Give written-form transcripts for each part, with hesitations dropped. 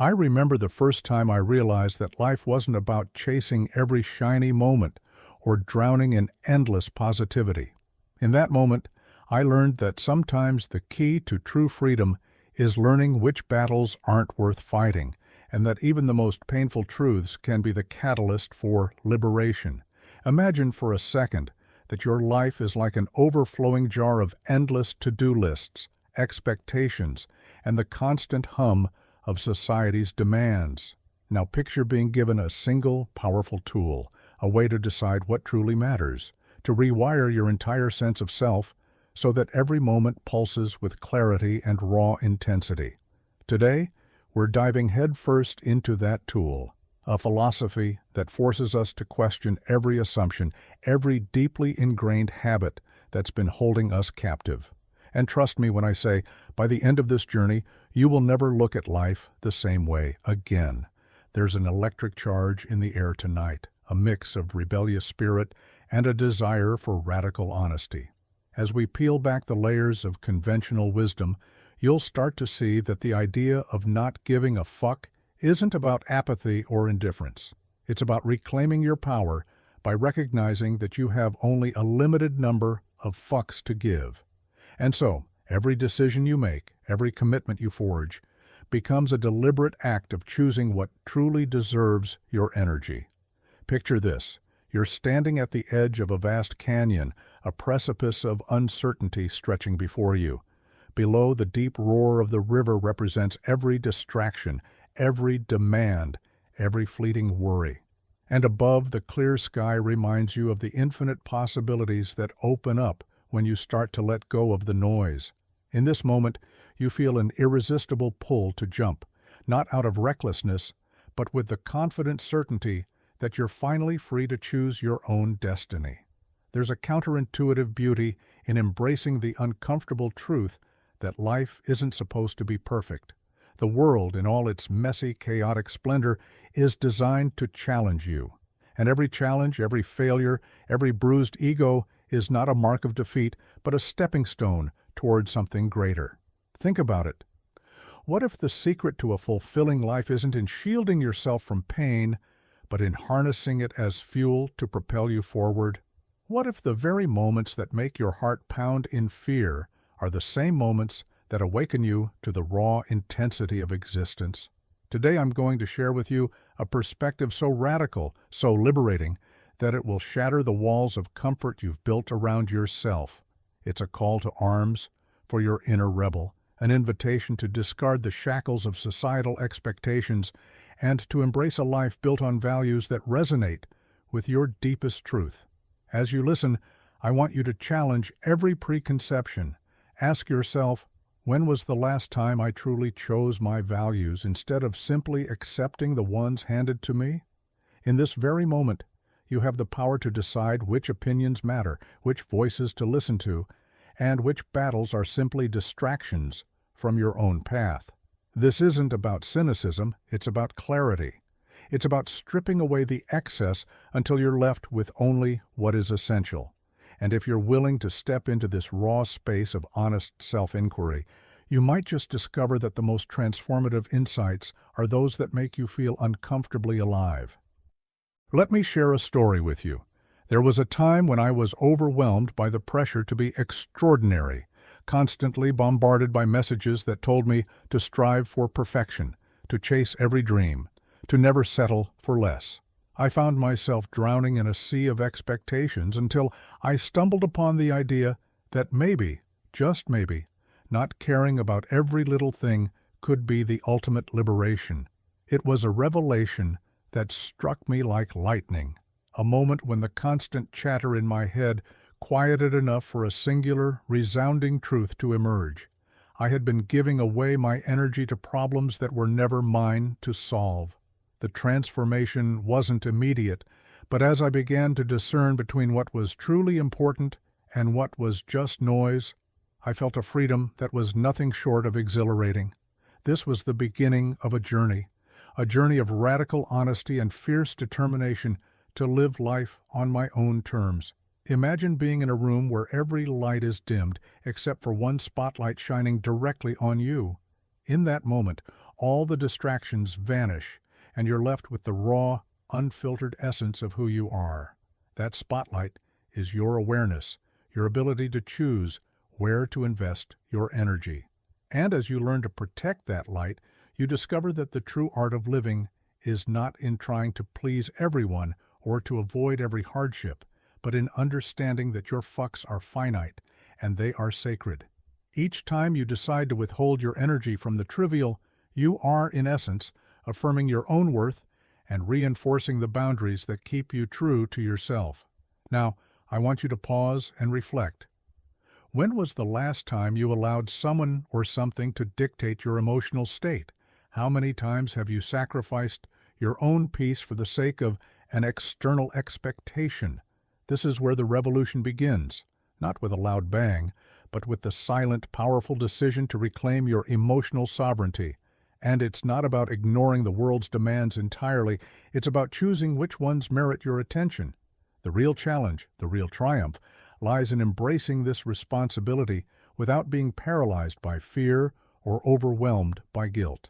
I remember the first time I realized that life wasn't about chasing every shiny moment or drowning in endless positivity. In that moment, I learned that sometimes the key to true freedom is learning which battles aren't worth fighting, and that even the most painful truths can be the catalyst for liberation. Imagine for a second that your life is like an overflowing jar of endless to-do lists, expectations, and the constant hum of society's demands. Now picture being given a single, powerful tool, a way to decide what truly matters, to rewire your entire sense of self so that every moment pulses with clarity and raw intensity. Today, we're diving headfirst into that tool, a philosophy that forces us to question every assumption, every deeply ingrained habit that's been holding us captive. And trust me when I say, by the end of this journey, you will never look at life the same way again. There's an electric charge in the air tonight, a mix of rebellious spirit and a desire for radical honesty. As we peel back the layers of conventional wisdom, you'll start to see that the idea of not giving a fuck isn't about apathy or indifference. It's about reclaiming your power by recognizing that you have only a limited number of fucks to give. And so, every decision you make, every commitment you forge, becomes a deliberate act of choosing what truly deserves your energy. Picture this. You're standing at the edge of a vast canyon, a precipice of uncertainty stretching before you. Below, the deep roar of the river represents every distraction, every demand, every fleeting worry. And above, the clear sky reminds you of the infinite possibilities that open up when you start to let go of the noise. In this moment, you feel an irresistible pull to jump, not out of recklessness, but with the confident certainty that you're finally free to choose your own destiny. There's a counterintuitive beauty in embracing the uncomfortable truth that life isn't supposed to be perfect. The world, in all its messy, chaotic splendor, is designed to challenge you. And every challenge, every failure, every bruised ego is not a mark of defeat, but a stepping stone toward something greater. Think about it. What if the secret to a fulfilling life isn't in shielding yourself from pain, but in harnessing it as fuel to propel you forward? What if the very moments that make your heart pound in fear are the same moments that awaken you to the raw intensity of existence? Today I'm going to share with you a perspective so radical, so liberating, that it will shatter the walls of comfort you've built around yourself. It's a call to arms for your inner rebel, an invitation to discard the shackles of societal expectations and to embrace a life built on values that resonate with your deepest truth. As you listen, I want you to challenge every preconception. Ask yourself, when was the last time I truly chose my values instead of simply accepting the ones handed to me? In this very moment, you have the power to decide which opinions matter, which voices to listen to, and which battles are simply distractions from your own path. This isn't about cynicism, it's about clarity. It's about stripping away the excess until you're left with only what is essential. And if you're willing to step into this raw space of honest self-inquiry, you might just discover that the most transformative insights are those that make you feel uncomfortably alive. Let me share a story with you. There was a time when I was overwhelmed by the pressure to be extraordinary, constantly bombarded by messages that told me to strive for perfection, to chase every dream, to never settle for less. I found myself drowning in a sea of expectations until I stumbled upon the idea that maybe, just maybe, not caring about every little thing could be the ultimate liberation. It was a revelation that struck me like lightning, a moment when the constant chatter in my head quieted enough for a singular, resounding truth to emerge. I had been giving away my energy to problems that were never mine to solve. The transformation wasn't immediate, but as I began to discern between what was truly important and what was just noise, I felt a freedom that was nothing short of exhilarating. This was the beginning of a journey of radical honesty and fierce determination to live life on my own terms. Imagine being in a room where every light is dimmed except for one spotlight shining directly on you. In that moment, all the distractions vanish and you're left with the raw, unfiltered essence of who you are. That spotlight is your awareness, your ability to choose where to invest your energy. And as you learn to protect that light, you discover that the true art of living is not in trying to please everyone or to avoid every hardship, but in understanding that your fucks are finite and they are sacred. Each time you decide to withhold your energy from the trivial, you are, in essence, affirming your own worth and reinforcing the boundaries that keep you true to yourself. Now, I want you to pause and reflect. When was the last time you allowed someone or something to dictate your emotional state? How many times have you sacrificed your own peace for the sake of an external expectation? This is where the revolution begins, not with a loud bang, but with the silent, powerful decision to reclaim your emotional sovereignty. And it's not about ignoring the world's demands entirely, it's about choosing which ones merit your attention. The real challenge, the real triumph, lies in embracing this responsibility without being paralyzed by fear or overwhelmed by guilt.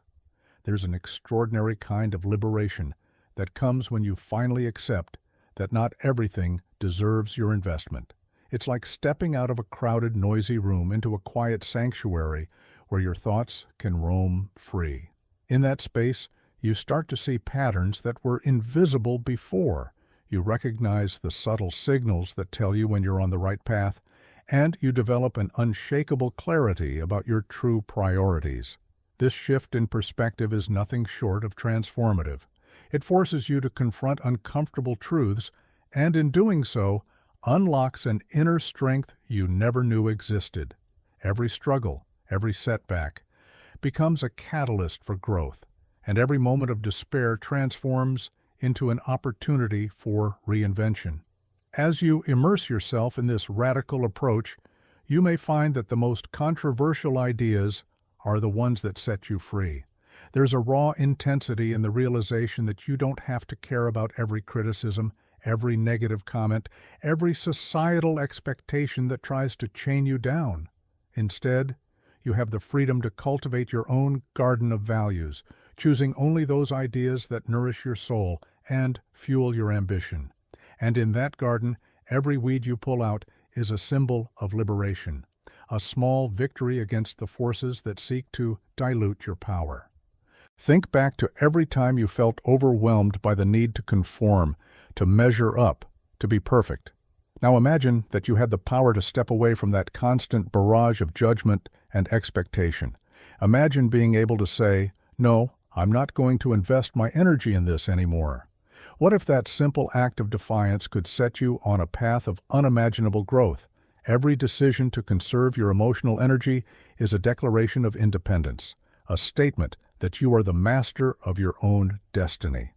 There's an extraordinary kind of liberation that comes when you finally accept that not everything deserves your investment. It's like stepping out of a crowded, noisy room into a quiet sanctuary where your thoughts can roam free. In that space, you start to see patterns that were invisible before. You recognize the subtle signals that tell you when you're on the right path, and you develop an unshakable clarity about your true priorities. This shift in perspective is nothing short of transformative. It forces you to confront uncomfortable truths, and in doing so, unlocks an inner strength you never knew existed. Every struggle, every setback, becomes a catalyst for growth, and every moment of despair transforms into an opportunity for reinvention. As you immerse yourself in this radical approach, you may find that the most controversial ideas are the ones that set you free. There's a raw intensity in the realization that you don't have to care about every criticism, every negative comment, every societal expectation that tries to chain you down. Instead, you have the freedom to cultivate your own garden of values, choosing only those ideas that nourish your soul and fuel your ambition. And in that garden, every weed you pull out is a symbol of liberation, a small victory against the forces that seek to dilute your power. Think back to every time you felt overwhelmed by the need to conform, to measure up, to be perfect. Now imagine that you had the power to step away from that constant barrage of judgment and expectation. Imagine being able to say, "No, I'm not going to invest my energy in this anymore." What if that simple act of defiance could set you on a path of unimaginable growth? Every decision to conserve your emotional energy is a declaration of independence, a statement that you are the master of your own destiny.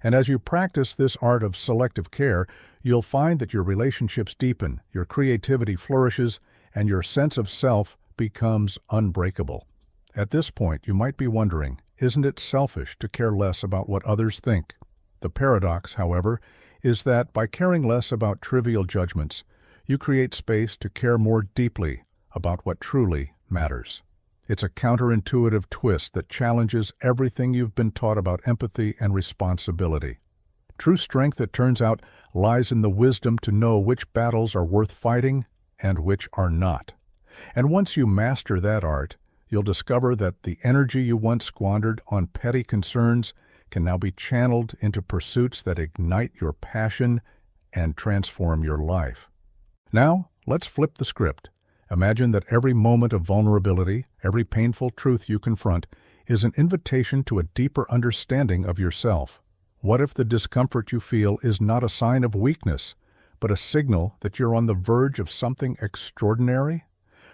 And as you practice this art of selective care, you'll find that your relationships deepen, your creativity flourishes, and your sense of self becomes unbreakable. At this point, you might be wondering, isn't it selfish to care less about what others think? The paradox, however, is that by caring less about trivial judgments, you create space to care more deeply about what truly matters. It's a counterintuitive twist that challenges everything you've been taught about empathy and responsibility. True strength, it turns out, lies in the wisdom to know which battles are worth fighting and which are not. And once you master that art, you'll discover that the energy you once squandered on petty concerns can now be channeled into pursuits that ignite your passion and transform your life. Now, let's flip the script. Imagine that every moment of vulnerability, every painful truth you confront, is an invitation to a deeper understanding of yourself. What if the discomfort you feel is not a sign of weakness, but a signal that you're on the verge of something extraordinary?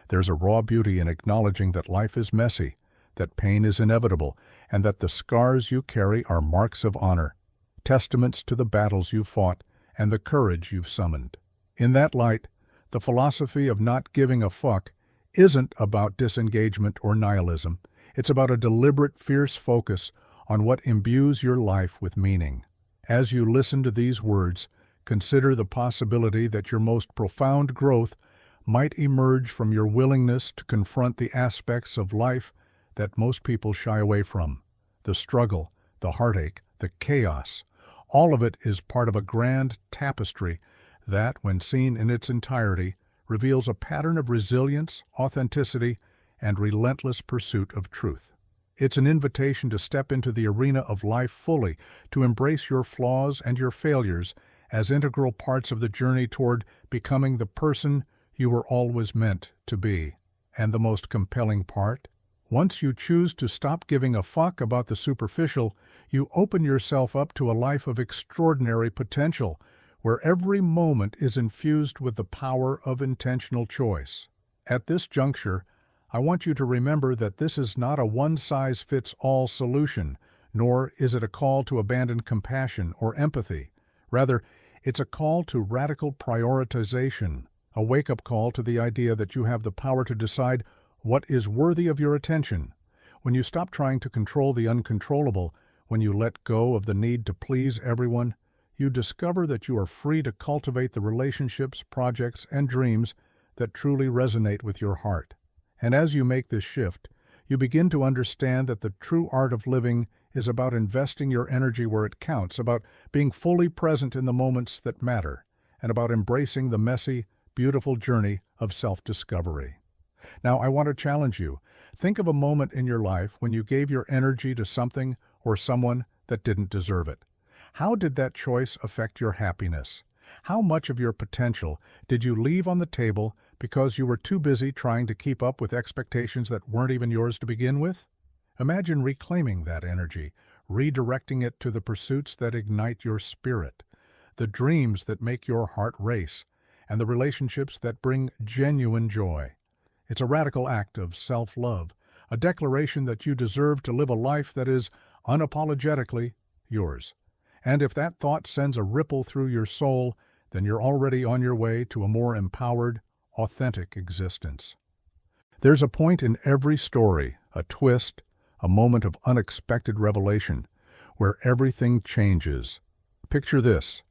There's a raw beauty in acknowledging that life is messy, that pain is inevitable, and that the scars you carry are marks of honor, testaments to the battles you've fought and the courage you've summoned. In that light, the philosophy of not giving a fuck isn't about disengagement or nihilism. It's about a deliberate, fierce focus on what imbues your life with meaning. As you listen to these words, consider the possibility that your most profound growth might emerge from your willingness to confront the aspects of life that most people shy away from. the struggle, the heartache, the chaos. All of it is part of a grand tapestry that, when seen in its entirety, reveals a pattern of resilience, authenticity, and relentless pursuit of truth. It's an invitation to step into the arena of life fully, to embrace your flaws and your failures as integral parts of the journey toward becoming the person you were always meant to be. And the most compelling part? Once you choose to stop giving a fuck about the superficial, you open yourself up to a life of extraordinary potential, where every moment is infused with the power of intentional choice. At this juncture, I want you to remember that this is not a one-size-fits-all solution, nor is it a call to abandon compassion or empathy. Rather, it's a call to radical prioritization, a wake-up call to the idea that you have the power to decide what is worthy of your attention. When you stop trying to control the uncontrollable, when you let go of the need to please everyone, you discover that you are free to cultivate the relationships, projects, and dreams that truly resonate with your heart. And as you make this shift, you begin to understand that the true art of living is about investing your energy where it counts, about being fully present in the moments that matter, and about embracing the messy, beautiful journey of self-discovery. Now, I want to challenge you. Think of a moment in your life when you gave your energy to something or someone that didn't deserve it. How did that choice affect your happiness? How much of your potential did you leave on the table because you were too busy trying to keep up with expectations that weren't even yours to begin with? Imagine reclaiming that energy, redirecting it to the pursuits that ignite your spirit, the dreams that make your heart race, and the relationships that bring genuine joy. It's a radical act of self-love, a declaration that you deserve to live a life that is unapologetically yours. And if that thought sends a ripple through your soul, then you're already on your way to a more empowered, authentic existence. There's a point in every story, a twist, a moment of unexpected revelation, where everything changes. Picture this.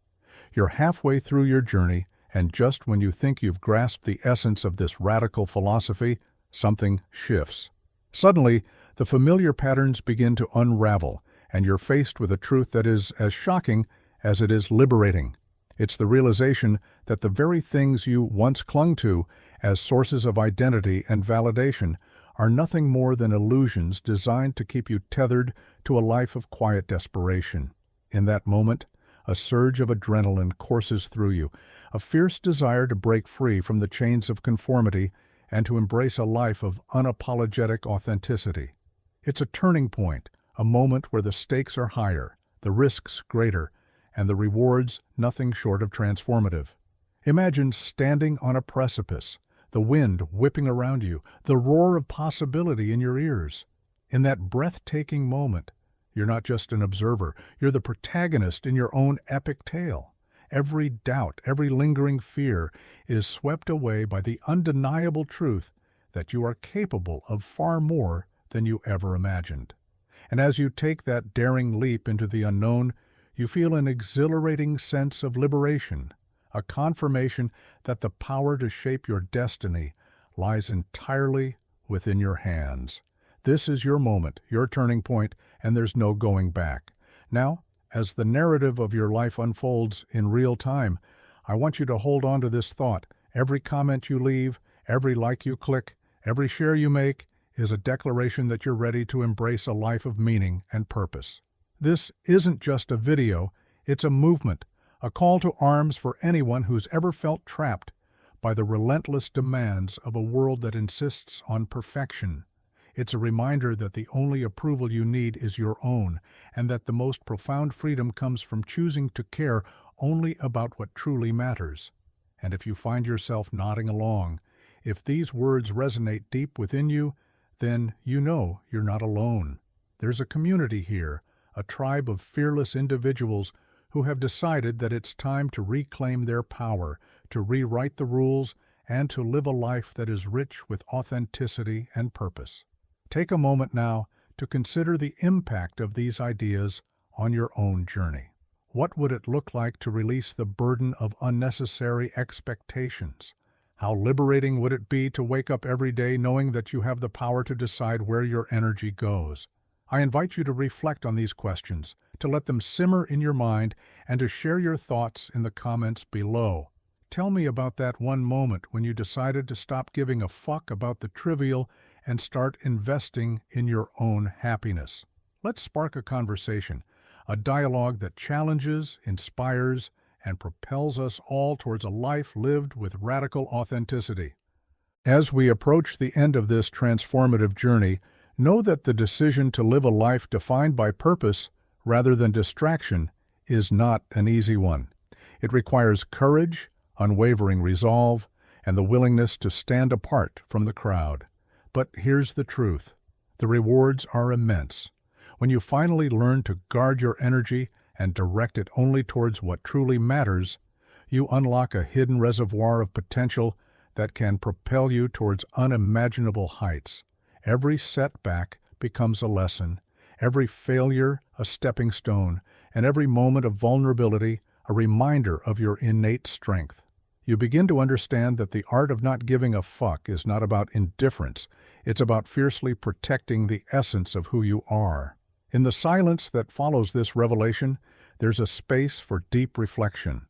You're halfway through your journey, and just when you think you've grasped the essence of this radical philosophy, something shifts. Suddenly, the familiar patterns begin to unravel, and you're faced with a truth that is as shocking as it is liberating. It's the realization that the very things you once clung to as sources of identity and validation are nothing more than illusions designed to keep you tethered to a life of quiet desperation. In that moment, a surge of adrenaline courses through you, a fierce desire to break free from the chains of conformity and to embrace a life of unapologetic authenticity. It's a turning point, a moment where the stakes are higher, the risks greater, and the rewards nothing short of transformative. Imagine standing on a precipice, the wind whipping around you, the roar of possibility in your ears. In that breathtaking moment, you're not just an observer, you're the protagonist in your own epic tale. Every doubt, every lingering fear is swept away by the undeniable truth that you are capable of far more than you ever imagined. And as you take that daring leap into the unknown, you feel an exhilarating sense of liberation, a confirmation that the power to shape your destiny lies entirely within your hands. This is your moment, your turning point, and there's no going back. Now, as the narrative of your life unfolds in real time, I want you to hold on to this thought. Every comment you leave, every like you click, every share you make is a declaration that you're ready to embrace a life of meaning and purpose. This isn't just a video, it's a movement, a call to arms for anyone who's ever felt trapped by the relentless demands of a world that insists on perfection. It's a reminder that the only approval you need is your own, and that the most profound freedom comes from choosing to care only about what truly matters. And if you find yourself nodding along, if these words resonate deep within you, then you know you're not alone. There's a community here, a tribe of fearless individuals who have decided that it's time to reclaim their power, to rewrite the rules, and to live a life that is rich with authenticity and purpose. Take a moment now to consider the impact of these ideas on your own journey. What would it look like to release the burden of unnecessary expectations? How liberating would it be to wake up every day knowing that you have the power to decide where your energy goes? I invite you to reflect on these questions, to let them simmer in your mind, and to share your thoughts in the comments below. Tell me about that one moment when you decided to stop giving a fuck about the trivial and start investing in your own happiness. Let's spark a conversation, a dialogue that challenges, inspires, and propels us all towards a life lived with radical authenticity. As we approach the end of this transformative journey, know that the decision to live a life defined by purpose rather than distraction is not an easy one. It requires courage, unwavering resolve, and the willingness to stand apart from the crowd. But here's the truth. The rewards are immense. When you finally learn to guard your energy and direct it only towards what truly matters, you unlock a hidden reservoir of potential that can propel you towards unimaginable heights. Every setback becomes a lesson, every failure a stepping stone, and every moment of vulnerability a reminder of your innate strength. You begin to understand that the art of not giving a fuck is not about indifference, it's about fiercely protecting the essence of who you are. In the silence that follows this revelation, there's a space for deep reflection.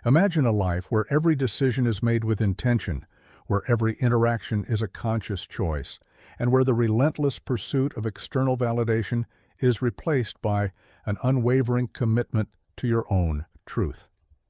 Imagine a life where every decision is made with intention, where every interaction is a conscious choice, and where the relentless pursuit of external validation is replaced by an unwavering commitment to your own truth.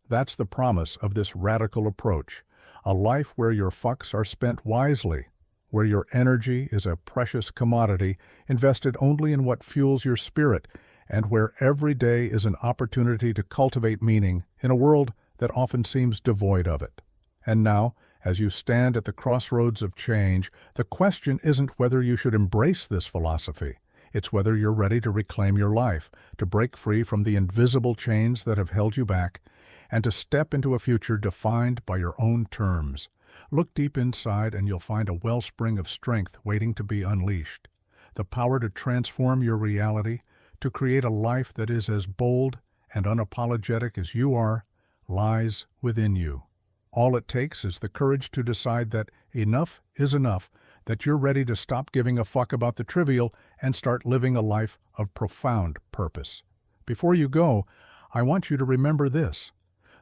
That's the promise of this radical approach, a life where your fucks are spent wisely, where your energy is a precious commodity invested only in what fuels your spirit, and where every day is an opportunity to cultivate meaning in a world that often seems devoid of it. And now, as you stand at the crossroads of change, the question isn't whether you should embrace this philosophy. It's whether you're ready to reclaim your life, to break free from the invisible chains that have held you back, and to step into a future defined by your own terms. Look deep inside and you'll find a wellspring of strength waiting to be unleashed. The power to transform your reality, to create a life that is as bold and unapologetic as you are, lies within you. All it takes is the courage to decide that enough is enough, that you're ready to stop giving a fuck about the trivial and start living a life of profound purpose. Before you go, I want you to remember this.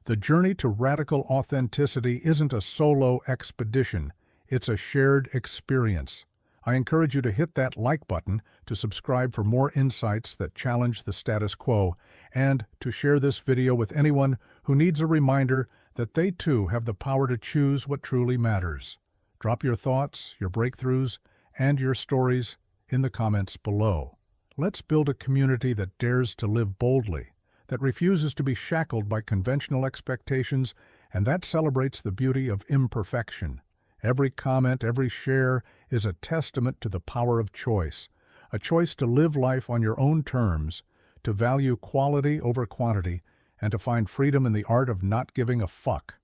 The journey to radical authenticity isn't a solo expedition, it's a shared experience. I encourage you to hit that like button, to subscribe for more insights that challenge the status quo, and to share this video with anyone who needs a reminder that they too have the power to choose what truly matters. Drop your thoughts, your breakthroughs, and your stories in the comments below. Let's build a community that dares to live boldly, that refuses to be shackled by conventional expectations, and that celebrates the beauty of imperfection. Every comment, every share is a testament to the power of choice, a choice to live life on your own terms, to value quality over quantity, and to find freedom in the art of not giving a fuck.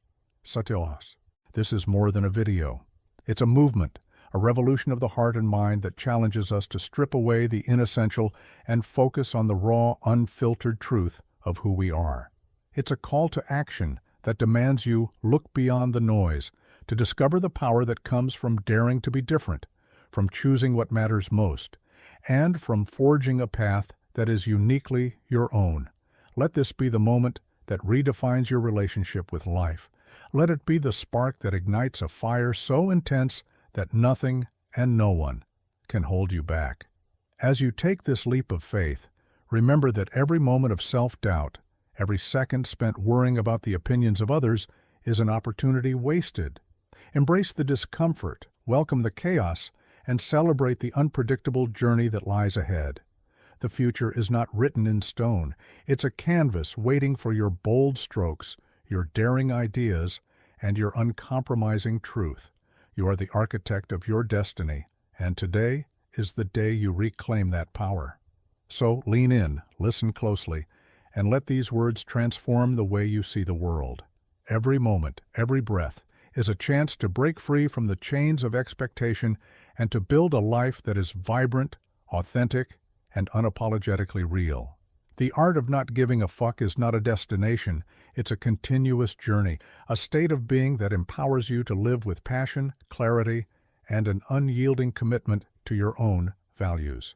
Satios. This is more than a video. It's a movement, a revolution of the heart and mind that challenges us to strip away the inessential and focus on the raw, unfiltered truth of who we are. It's a call to action that demands you look beyond the noise, to discover the power that comes from daring to be different, from choosing what matters most, and from forging a path that is uniquely your own. Let this be the moment that redefines your relationship with life. Let it be the spark that ignites a fire so intense that nothing and no one can hold you back. As you take this leap of faith, remember that every moment of self-doubt, every second spent worrying about the opinions of others, is an opportunity wasted. Embrace the discomfort, welcome the chaos, and celebrate the unpredictable journey that lies ahead. The future is not written in stone. It's a canvas waiting for your bold strokes, your daring ideas, and your uncompromising truth. You are the architect of your destiny, and today is the day you reclaim that power. So lean in, listen closely, and let these words transform the way you see the world. Every moment, every breath, is a chance to break free from the chains of expectation and to build a life that is vibrant, authentic, and unapologetically real. The art of not giving a fuck is not a destination, it's a continuous journey, a state of being that empowers you to live with passion, clarity, and an unyielding commitment to your own values.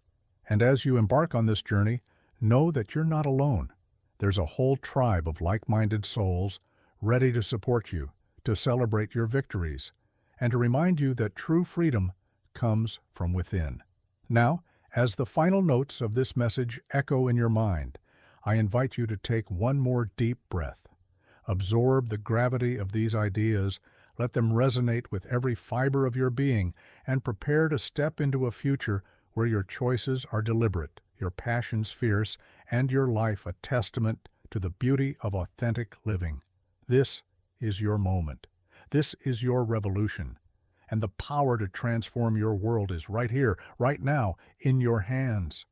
And as you embark on this journey, know that you're not alone. There's a whole tribe of like-minded souls ready to support you, to celebrate your victories, and to remind you that true freedom comes from within. Now, as the final notes of this message echo in your mind, I invite you to take one more deep breath. Absorb the gravity of these ideas, let them resonate with every fiber of your being, and prepare to step into a future where your choices are deliberate, your passions fierce, and your life a testament to the beauty of authentic living. This is your moment. This is your revolution. And the power to transform your world is right here, right now, in your hands.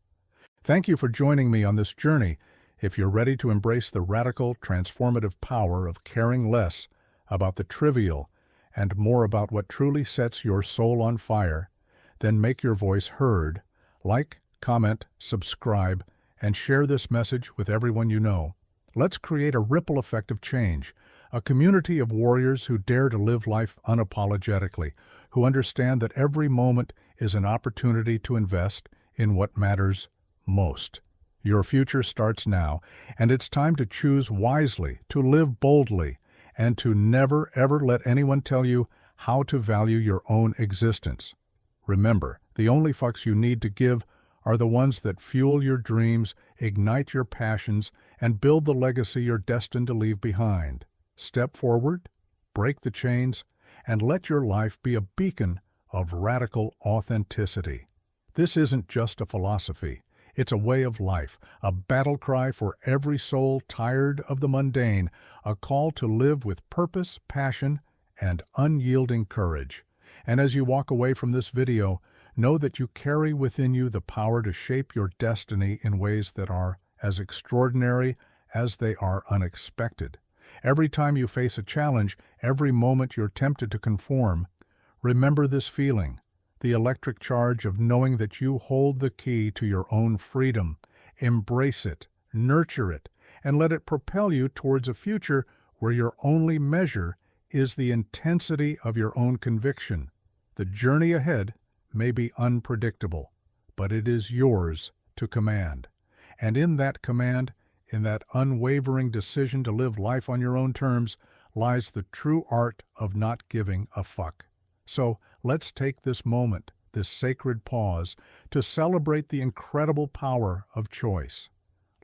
Thank you for joining me on this journey. If you're ready to embrace the radical, transformative power of caring less about the trivial and more about what truly sets your soul on fire, then make your voice heard. Like, comment, subscribe, and share this message with everyone you know. Let's create a ripple effect of change, a community of warriors who dare to live life unapologetically, who understand that every moment is an opportunity to invest in what matters most. Your future starts now, and it's time to choose wisely, to live boldly, and to never, ever let anyone tell you how to value your own existence. Remember, the only fucks you need to give are the ones that fuel your dreams, ignite your passions, and build the legacy you're destined to leave behind. Step forward, break the chains, and let your life be a beacon of radical authenticity. This isn't just a philosophy. It's a way of life, a battle cry for every soul tired of the mundane, a call to live with purpose, passion, and unyielding courage. And as you walk away from this video, know that you carry within you the power to shape your destiny in ways that are as extraordinary as they are unexpected. Every time you face a challenge, every moment you're tempted to conform, remember this feeling, the electric charge of knowing that you hold the key to your own freedom. Embrace it, nurture it, and let it propel you towards a future where your only measure is the intensity of your own conviction. The journey ahead may be unpredictable, but it is yours to command. And in that command, in that unwavering decision to live life on your own terms, lies the true art of not giving a fuck. So let's take this moment, this sacred pause, to celebrate the incredible power of choice.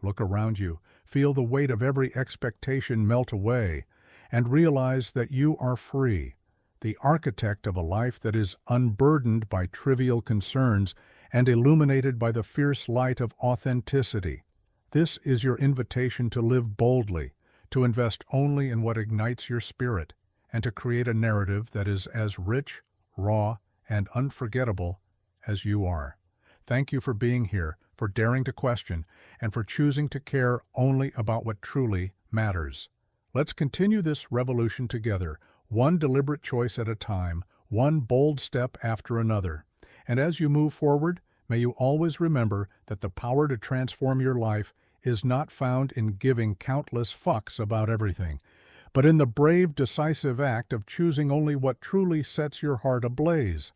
Look around you, feel the weight of every expectation melt away, and realize that you are free, the architect of a life that is unburdened by trivial concerns and illuminated by the fierce light of authenticity. This is your invitation to live boldly, to invest only in what ignites your spirit, and to create a narrative that is as rich, raw, and unforgettable as you are. Thank you for being here, for daring to question, and for choosing to care only about what truly matters. Let's continue this revolution together, one deliberate choice at a time, one bold step after another. And as you move forward, may you always remember that the power to transform your life is not found in giving countless fucks about everything, but in the brave, decisive act of choosing only what truly sets your heart ablaze.